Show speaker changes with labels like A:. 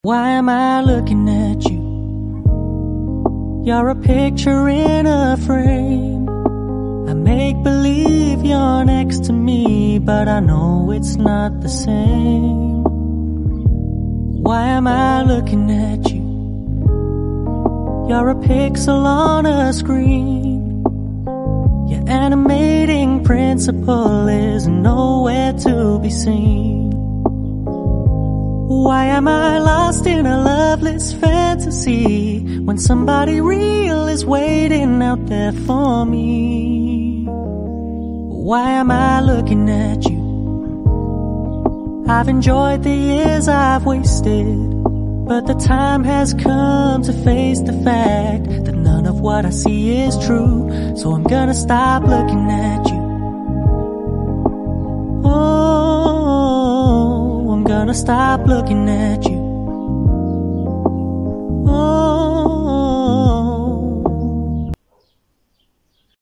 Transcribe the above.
A: Why am I looking at you? You're a picture in a frame. I make believe you're next to me, but I know it's not the same. Why am I looking at you? You're a pixel on a screen. Your animating principle is nowhere to be seen. Why am I lost in a loveless fantasy when somebody real is waiting out there for me? Why am I looking at you? I've enjoyed the years I've wasted, but the time has come to face the fact that none of what I see is true. So I'm gonna stop looking at you. Oh, I'm gonna stop looking at you.